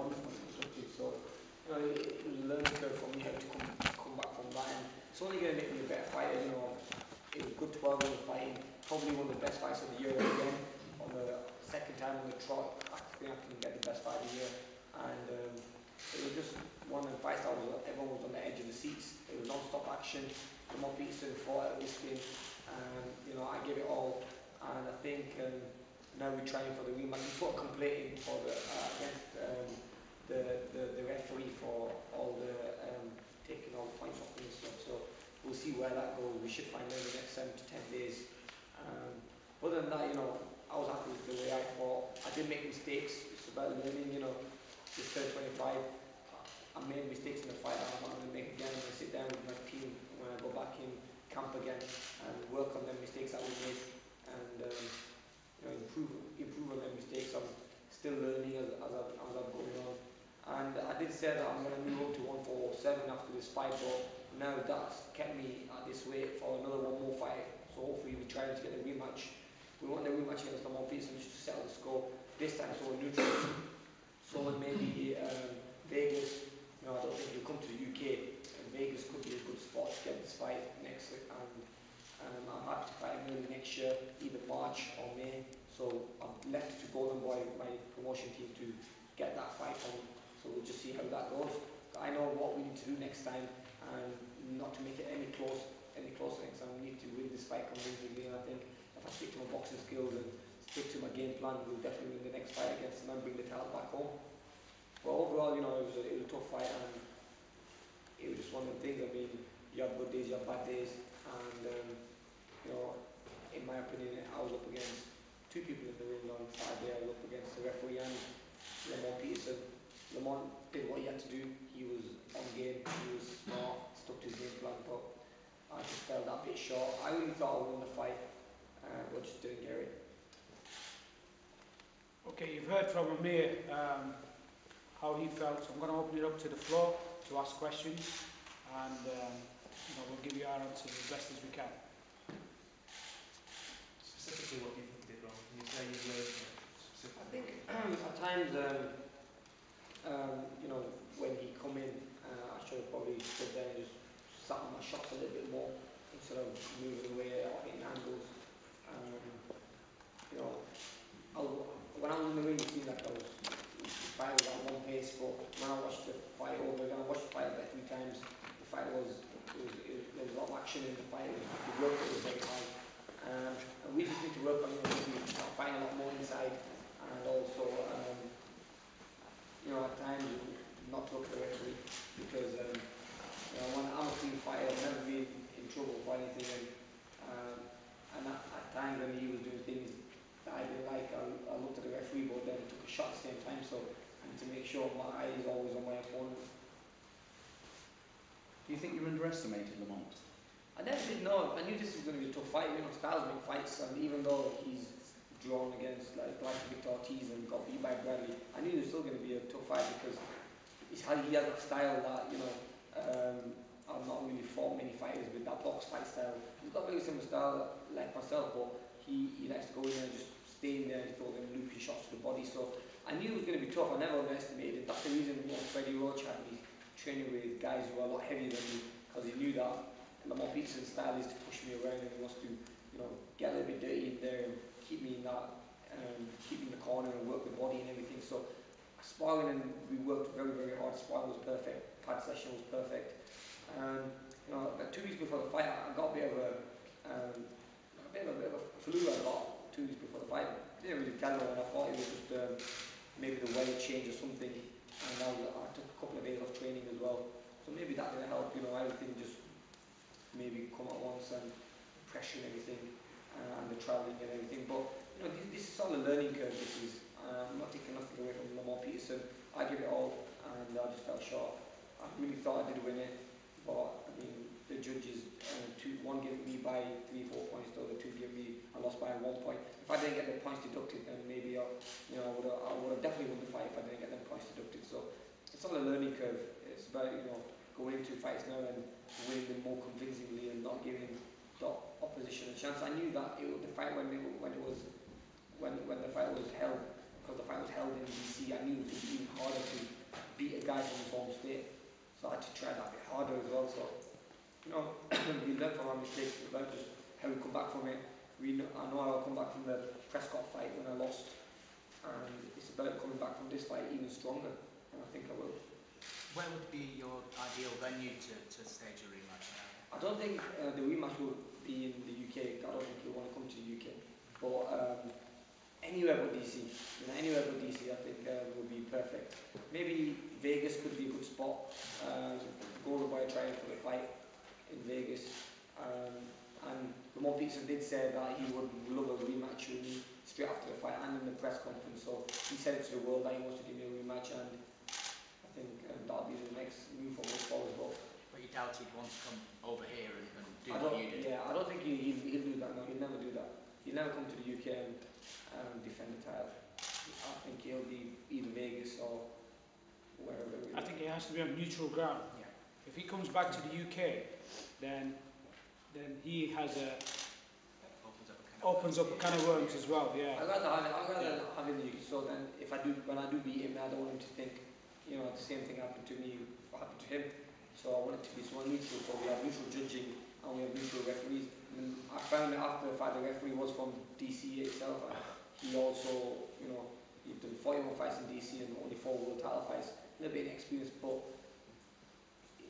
wonderful and productive. So, it was a learning curve for me how to come back from that. And it's only going to make me a better fighter. It was good 12 years fighting, probably one of the best fights of the year again. On the second time on the trot, I think I can get the best fight of the year. And it was just one of the fights that everyone was on the edge of the seats. It was non-stop action. Lamont Peterson fought at risking. I gave it all. And I think now we're trying for the rematch. We put a complaint in for against the referee for all the taking all the points off and stuff. So we'll see where that goes. We should find out in the next 7 to 10 days. Other than that, I was happy with the way I fought. I did make mistakes. It's about learning. This 25, I made mistakes in the fight. I'm not going to make again. I'm going to sit down with my team when I go back in camp again and work on the mistakes that we made and improve on the mistakes. I'm still learning as I'm going on. And I did say that I'm going to move up to 147 after this fight, but now that's kept me at this weight for another one more fight. So hopefully we're trying to get the rematch. We want the rematch against Lamont Peterson just to settle the score. This time so we're neutral. So maybe Vegas, I don't think he'll come to the UK. And Vegas could be a good spot to get this fight next week. And I'm happy to fight him early next year, either March or May. So I'm left to Golden Boy, my promotion team, to get that fight on. So we'll just see how that goes. I know what we need to do next time, and not to make it any closer next time. We need to win this fight convincingly, and I think if I stick to my boxing skills and stick to my game plan, we'll definitely win the next fight against him and bring the title back home. But overall, it was a tough fight, and it was just one of the things. I mean, you have good days, you have bad days, and in my opinion, I was up against two people in the ring on Saturday. I was up against the referee and Lamont Peterson. Lamont did what he had to do. He was on game, he was smart, stuck to his game plan, but I just fell that bit short. I really thought I won the fight, but just didn't get it. Okay, you've heard from Amir how he felt, so I'm going to open it up to the floor to ask questions, and we'll give you our answers as best as we can. Specifically, what do you think you did wrong? Can you say you've learned specifically? I think at times, when he come in, I should have probably stood there and just sat on my shots a little bit more instead of moving away or hitting angles. When I was in the ring, it seemed like the fight was at one pace, but when I watched the fight over again, I watched the fight about 3 times. The fight there was a lot of action in the fight. The work was very high. And we just need to work on fighting a lot more inside, and also at times not to look at the referee, because when I'm a clean fighter, I've never been in trouble for anything, and at times when he was doing things that I didn't like, I looked at the referee, but then took a shot at the same time. So I need to make sure my eye is always on my opponent. Do you think you underestimated Lamont? I never did know. I knew this was going to be a tough fight. Styles make fights, and even though he's drawn against like Victor Ortiz and got beat by Bradley, I knew it was still going to be a tough fight because he has that style that I've not really fought many fighters with that box fight style. He's got a very similar style like myself, but he likes to go in there and just stay in there and throw them loopy shots to the body. So I knew it was going to be tough. I never underestimated it. That's the reason Freddie Roach had me training with guys who are a lot heavier than me, because he knew that Lamont Peterson's style is to push me around, and he wants to get a little bit dirty in there and keep me in that, keep me in the corner and work the body and everything. So sparring, and we worked very, very hard. Sparring was perfect. Pad session was perfect. About 2 weeks before the fight, I got a bit of a flu. I got 2 weeks before the fight. I didn't really tell anyone. I thought it was just maybe the weather change or something. And I took a couple of days off training as well. So maybe that didn't help. Everything just maybe come at once, and pressure and everything, and the travelling and everything. But this is all a learning curve. I'm not taking nothing away from Lamont Peterson. I give it all, and I just fell short. I really thought I did win it, but I mean the judges, one gave me by 3-4 points, the other 2 gave me, I lost by 1 point. If I didn't get the points deducted, then maybe I would have definitely won the fight if I didn't get them points deducted. So it's all a learning curve. It's about going into fights now and winning them more convincingly and not giving the opposition a chance. I knew that the fight when the fight was held, because the fight was held held in DC, I knew it would be even harder to beat a guy from his home state. So I had to try that a bit harder as well. So, you know, we learned from our mistakes, we learned just how we come back from it. I know I'll come back from the Prescott fight when I lost, and it's about coming back from this fight even stronger, and I think I will. Where would be your ideal venue to stage a rematch now? I don't think the rematch will be in the UK. I don't think he'll want to come to the UK. But anywhere but DC, anywhere but DC, I think will be perfect. Maybe Vegas could be a good spot. Golden Boy trying for the fight in Vegas. And Lamont Peterson did say that he would love a rematch with me straight after the fight and in the press conference. So he said it to the world that he wants to give me a rematch, and I think that'll be the next move for us forward. But you doubt he'd want to come over here and do I what don't, you did? yeah, I don't think he'll do that. No, he'll never do that. He'll never come to the UK and defend the title. I think he'll be either Vegas or wherever. I think it has to be on neutral ground. Yeah. If he comes back to the UK, then he has opens up a can of worms as well. Yeah. I'd rather have him in the UK. So then, when I do beat him, I don't want him to think, the same thing happened to me, happened to him. So I want it to be so neutral. So we have neutral judging and we have neutral referees. And I found that after the fight, the referee was from DC itself. And he also, he'd done 41 fights in DC and only 4 world title fights. A little bit inexperienced, but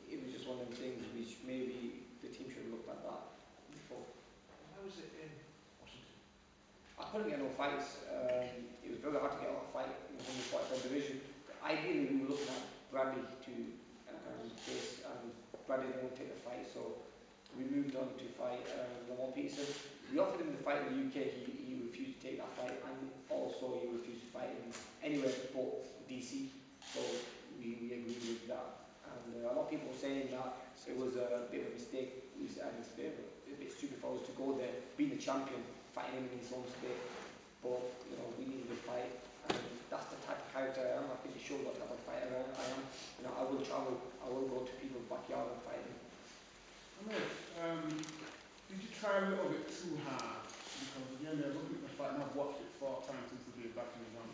it was just one of them things which maybe the team should have looked at that before. How was it in Washington? I couldn't get no fights. It was very hard to get a fight in the 145 division. Ideally, we were looking at Bradley to face, and Bradley didn't want to take the fight, so we moved on to fight Lamont Peterson. We offered him the fight in the UK, he refused to take that fight, and also he refused to fight in anywhere but DC, so we agreed with that. And a lot of people were saying that it was a bit of a mistake. It's a bit stupid for us to go there, being the champion, fighting him in his own state. But we needed to fight, and that's the type of character I am. I think it shows what type of fighter I am. I will travel, I will go to people's backyard and fight them. Did you try a little bit too hard? Because again, looking at the fight, and I've watched it 4 times since the day back in the round,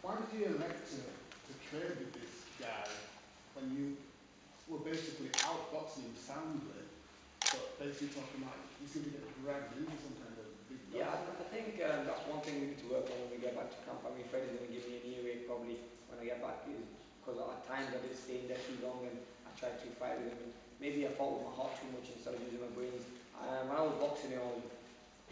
why did you elect to trade with this guy when you were basically outboxing him soundly, but basically talking like you seem to get dragged into some kind of big battle? Yeah, I think that's one thing we need to work on when we get back to camp. I mean, Freddie's going to give me an earache probably when I get back, because at times I did stay in there too long and I tried to fight with him. And maybe I fought with my heart too much instead of using my brains. When I was boxing him, I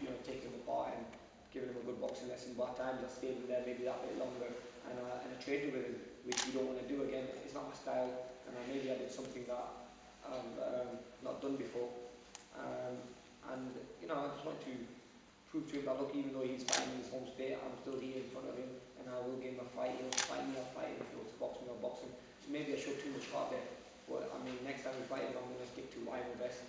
was taking him apart and giving him a good boxing lesson, but at times I stayed in there maybe that bit longer and I traded with him, which we don't want to do again. It's not my style, and maybe I did something that I've not done before. And I just want to prove to him that, look, even though he's fighting in his home state, I'm still here in front of him, and I will give him a fight. He'll fight me, I'll fight him. If he wants to box me, I'll box him. So maybe I showed too much heart there, but I mean, next time we fight him, I'm going to stick to what I know best.